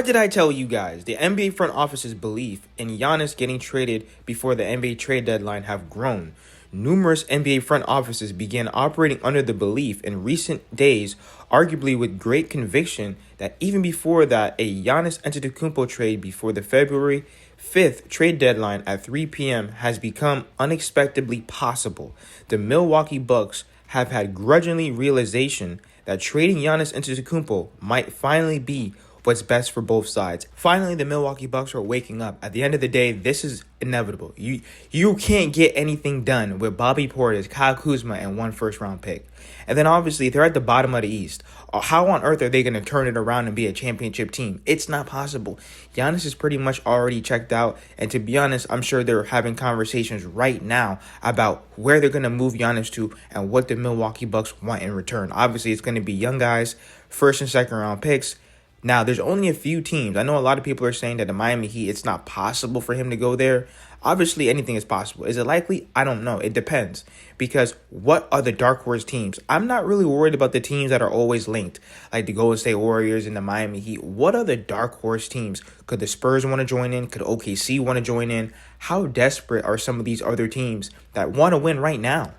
did I tell you guys? The NBA front office's belief in Giannis getting traded before the NBA trade deadline have grown. Numerous NBA front offices began operating under the belief in recent days, arguably with great conviction, that even before that, a Giannis Antetokounmpo trade before the February 5th trade deadline at 3 p.m. has become unexpectedly possible. The Milwaukee Bucks have had grudgingly realization that trading Giannis Antetokounmpo might finally be what's best for both sides. Finally, the Milwaukee Bucks are waking up. At the end of the day, this is inevitable. You can't get anything done with Bobby Portis, Kyle Kuzma, and one first-round pick. And then obviously, they're at the bottom of the East. How on earth are they going to turn it around and be a championship team? It's not possible. Giannis is pretty much already checked out. And to be honest, I'm sure they're having conversations right now about where they're going to move Giannis to and what the Milwaukee Bucks want in return. Obviously, it's going to be young guys, first and second round picks. Now, there's only a few teams. I know a lot of people are saying that the Miami Heat, it's not possible for him to go there. Obviously, anything is possible. Is it likely? I don't know. It depends. Because what are the dark horse teams? I'm not really worried about the teams that are always linked, like the Golden State Warriors and the Miami Heat. What are the dark horse teams? Could the Spurs want to join in? Could OKC want to join in? How desperate are some of these other teams that want to win right now?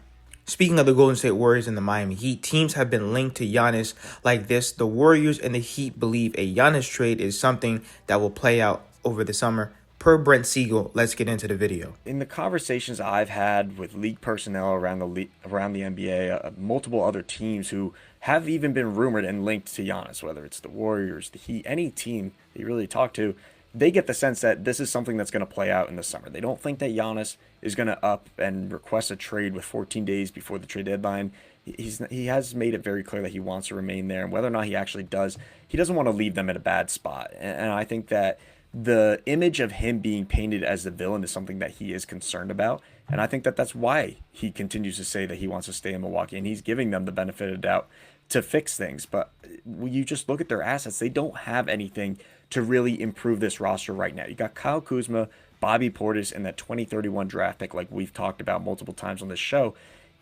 Speaking of the Golden State Warriors and the Miami Heat, teams have been linked to Giannis like this. The Warriors and the Heat believe a Giannis trade is something that will play out over the summer. Per Brent Siegel, let's get into the video. In the conversations I've had with league personnel around the NBA, multiple other teams who have even been rumored and linked to Giannis, whether it's the Warriors, the Heat, any team that you really talk to, they get the sense that this is something that's going to play out in the summer. They don't think that Giannis is going to up and request a trade with 14 days before the trade deadline. He has made it very clear that he wants to remain there, and whether or not he actually does, he doesn't want to leave them in a bad spot. And I think that the image of him being painted as the villain is something that he is concerned about. And I think that that's why he continues to say that he wants to stay in Milwaukee, and he's giving them the benefit of the doubt to fix things. But when you just look at their assets, they don't have anything to really improve this roster right now. You got Kyle Kuzma, Bobby Portis, and that 2031 draft pick like we've talked about multiple times on this show.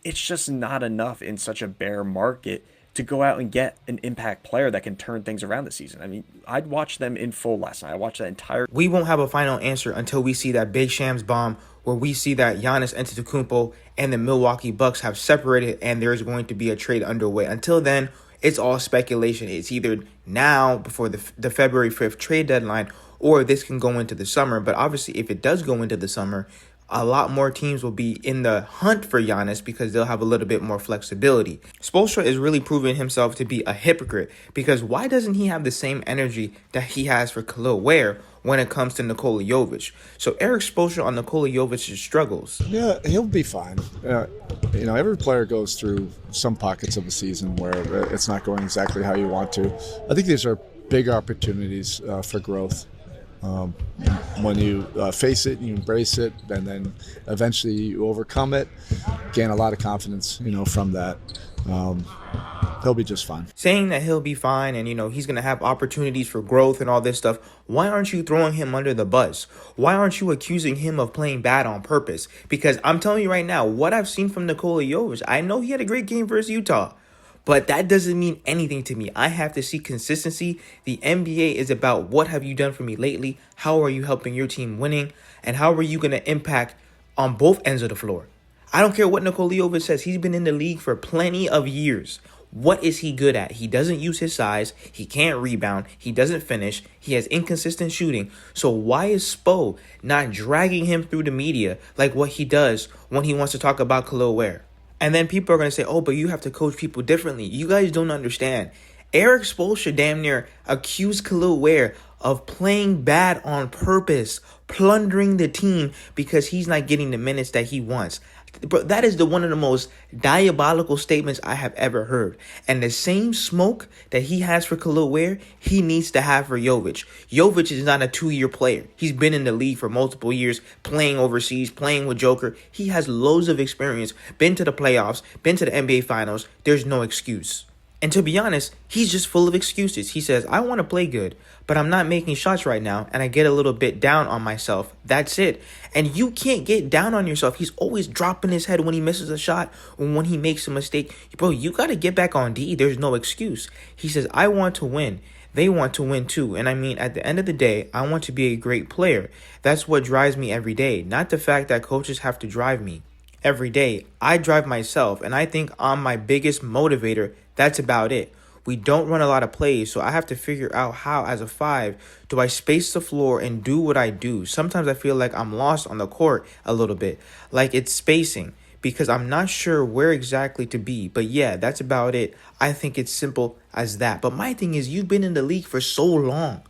It's just not enough in such a bear market to go out and get an impact player that can turn things around this season. I mean, I'd watch them in full last night. I watched that entire... We won't have a final answer until we see that big Shams bomb where we see that Giannis Antetokounmpo and the Milwaukee Bucks have separated and there's going to be a trade underway. Until then, it's all speculation. It's either now before the February 5th trade deadline, or this can go into the summer. But obviously, if it does go into the summer, a lot more teams will be in the hunt for Giannis because they'll have a little bit more flexibility. Spoelstra is really proving himself to be a hypocrite, because why doesn't he have the same energy that he has for Khalil Ware when it comes to Nikola Jovic? So Erik Spoelstra on Nikola Jovic's struggles. Yeah, he'll be fine. Every player goes through some pockets of a season where it's not going exactly how you want to. I think these are big opportunities for growth. When you face it, you embrace it, and then eventually you overcome it, gain a lot of confidence, from that. He'll be just fine. Saying that he'll be fine and, he's going to have opportunities for growth and all this stuff, why aren't you throwing him under the bus? Why aren't you accusing him of playing bad on purpose? Because I'm telling you right now, what I've seen from Nikola Jovic, I know he had a great game versus Utah, but that doesn't mean anything to me. I have to see consistency. The NBA is about what have you done for me lately? How are you helping your team winning? And how are you going to impact on both ends of the floor? I don't care what Nikola Jovic says. He's been in the league for plenty of years. What is he good at? He doesn't use his size. He can't rebound. He doesn't finish. He has inconsistent shooting. So why is Spo not dragging him through the media like what he does when he wants to talk about Khalil Ware? And then people are going to say, oh, but you have to coach people differently. You guys don't understand. Erik Spoelstra damn near accused Khalil Ware of playing bad on purpose, plundering the team because he's not getting the minutes that he wants. But that is one of the most diabolical statements I have ever heard. And the same smoke that he has for Khalil Ware, he needs to have for Jovic. Jovic is not a 2-year player. He's been in the league for multiple years, playing overseas, playing with Joker. He has loads of experience, been to the playoffs, been to the NBA Finals. There's no excuse. And to be honest, he's just full of excuses. He says, I want to play good, but I'm not making shots right now, and I get a little bit down on myself. That's it. And you can't get down on yourself. He's always dropping his head when he misses a shot or when he makes a mistake. Bro, you got to get back on D. There's no excuse. He says, I want to win. They want to win too. And I mean, at the end of the day, I want to be a great player. That's what drives me every day, not the fact that coaches have to drive me. Every day, I drive myself, and I think I'm my biggest motivator. That's about it. We don't run a lot of plays, so I have to figure out how, as a 5, do I space the floor and do what I do. Sometimes I feel like I'm lost on the court a little bit, like it's spacing, because I'm not sure where exactly to be. But yeah, that's about it. I think it's simple as that. But my thing is, you've been in the league for so long.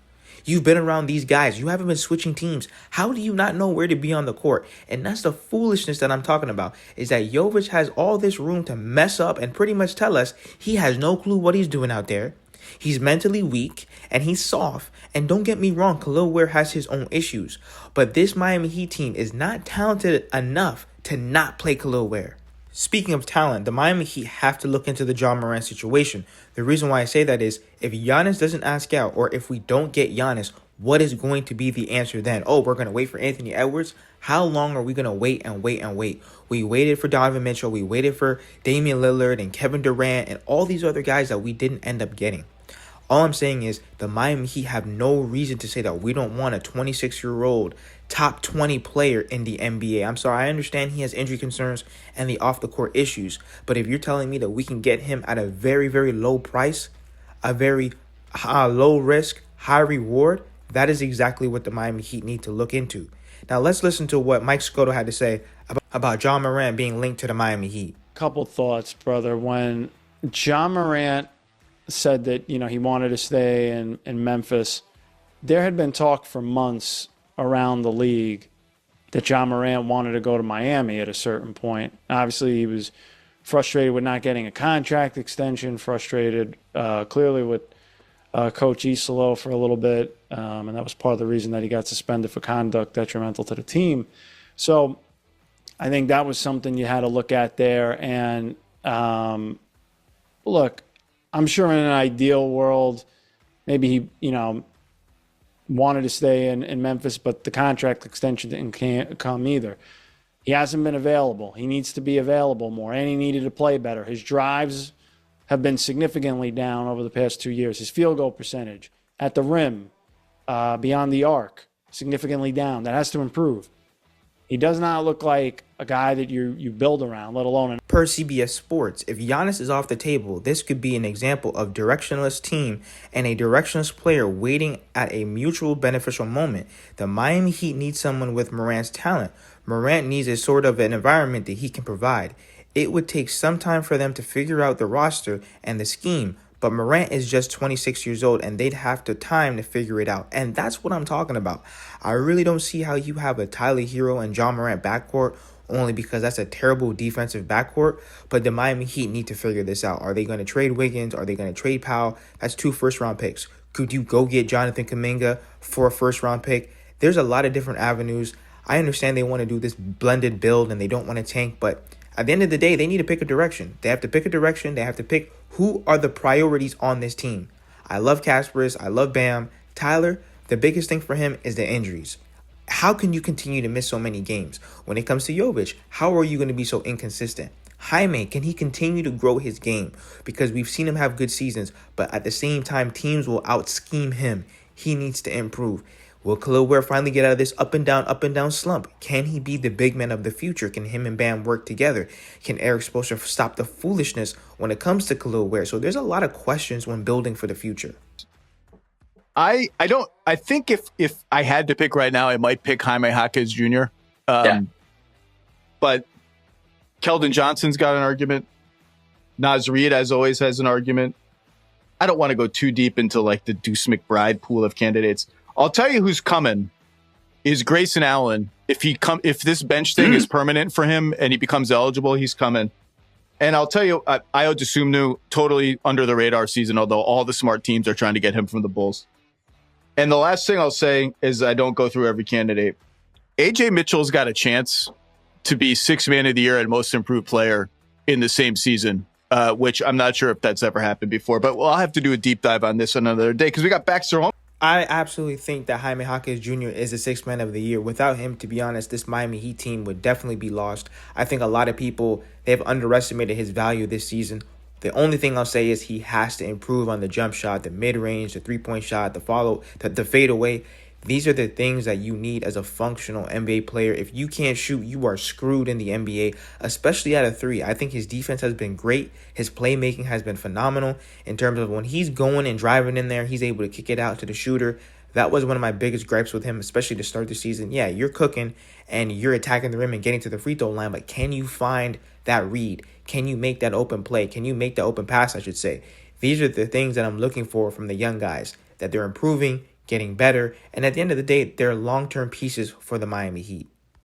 You've been around these guys. You haven't been switching teams. How do you not know where to be on the court? And that's the foolishness that I'm talking about, is that Jovic has all this room to mess up and pretty much tell us he has no clue what he's doing out there. He's mentally weak and he's soft. And don't get me wrong, Khalil Ware has his own issues. But this Miami Heat team is not talented enough to not play Khalil Ware. Speaking of talent, the Miami Heat have to look into the Jamorant situation. The reason why I say that is, if Giannis doesn't ask out, or if we don't get Giannis, what is going to be the answer then? Oh, we're going to wait for Anthony Edwards? How long are we going to wait and wait and wait? We waited for Donovan Mitchell, we waited for Damian Lillard and Kevin Durant and all these other guys that we didn't end up getting. All I'm saying is the Miami Heat have no reason to say that we don't want a 26-year-old top 20 player in the NBA. I'm sorry, I understand he has injury concerns and the off-the-court issues, but if you're telling me that we can get him at a very, very low price, a very low risk, high reward, that is exactly what the Miami Heat need to look into. Now let's listen to what Mike Scotto had to say about Jamorant being linked to the Miami Heat. Couple thoughts, brother. When Jamorant said that, he wanted to stay in Memphis, there had been talk for months around the league that Jamorant wanted to go to Miami at a certain point. Obviously, he was frustrated with not getting a contract extension, frustrated clearly with Coach Isolo for a little bit, and that was part of the reason that he got suspended for conduct detrimental to the team. So I think that was something you had to look at there. And look, I'm sure in an ideal world, maybe he, wanted to stay in Memphis, but the contract extension didn't come either. He hasn't been available. He needs to be available more, and he needed to play better. His drives have been significantly down over the past 2 years. His field goal percentage at the rim, beyond the arc, significantly down. That has to improve. He does not look like a guy that you build around, let alone Per CBS Sports, if Giannis is off the table, this could be an example of directionless team and a directionless player waiting at a mutual beneficial moment. The Miami Heat needs someone with Morant's talent. Morant needs a sort of an environment that he can provide. It would take some time for them to figure out the roster and the scheme, but Morant is just 26 years old and they'd have the time to figure it out. And that's what I'm talking about. I really don't see how you have a Tyler Hero and Jamorant backcourt, only because that's a terrible defensive backcourt. But the Miami Heat need to figure this out. Are they going to trade Wiggins? Are they going to trade Powell? That's 2 first-round picks. Could you go get Jonathan Kuminga for a first-round pick? There's a lot of different avenues. I understand they want to do this blended build and they don't want to tank, but at the end of the day, they need to pick a direction. They have to pick a direction. They have to pick who are the priorities on this team. I love Kasparis. I love Bam. Tyler, the biggest thing for him is the injuries. How can you continue to miss so many games? When it comes to Jovic, how are you going to be so inconsistent? Jaime, can he continue to grow his game? Because we've seen him have good seasons, but at the same time, teams will out-scheme him. He needs to improve. Will Khalil Ware finally get out of this up and down slump? Can he be the big man of the future? Can him and Bam work together? Can Erik Spoelstra stop the foolishness when it comes to Khalil Ware? So there's a lot of questions when building for the future. I think if I had to pick right now, I might pick Jaime Jaquez Jr. But Keldon Johnson's got an argument. Naz Reid, as always, has an argument. I don't want to go too deep into like the Deuce McBride pool of candidates. I'll tell you who's coming is Grayson Allen. If this bench thing is permanent for him and he becomes eligible, he's coming. And I'll tell you, Ayo Dosunmu, totally under the radar season, although all the smart teams are trying to get him from the Bulls. And the last thing I'll say is I don't go through every candidate. AJ Mitchell's got a chance to be 6th man of the year and most improved player in the same season, which I'm not sure if that's ever happened before. But I'll have to do a deep dive on this another day because we got Baxter home. I absolutely think that Jaime Jaquez Jr. is the 6th man of the year. Without him, to be honest, this Miami Heat team would definitely be lost. I think a lot of people, they've underestimated his value this season. The only thing I'll say is he has to improve on the jump shot, the mid-range, the three-point shot, the fadeaway. These are the things that you need as a functional NBA player. If you can't shoot, you are screwed in the NBA, especially at a three. I think his defense has been great. His playmaking has been phenomenal in terms of when he's going and driving in there, he's able to kick it out to the shooter. That was one of my biggest gripes with him, especially to start the season. Yeah, you're cooking and you're attacking the rim and getting to the free throw line, but can you find that read? Can you make that open play? Can you make the open pass, I should say? These are the things that I'm looking for from the young guys, that they're improving, getting better, and at the end of the day, they're long-term pieces for the Miami Heat.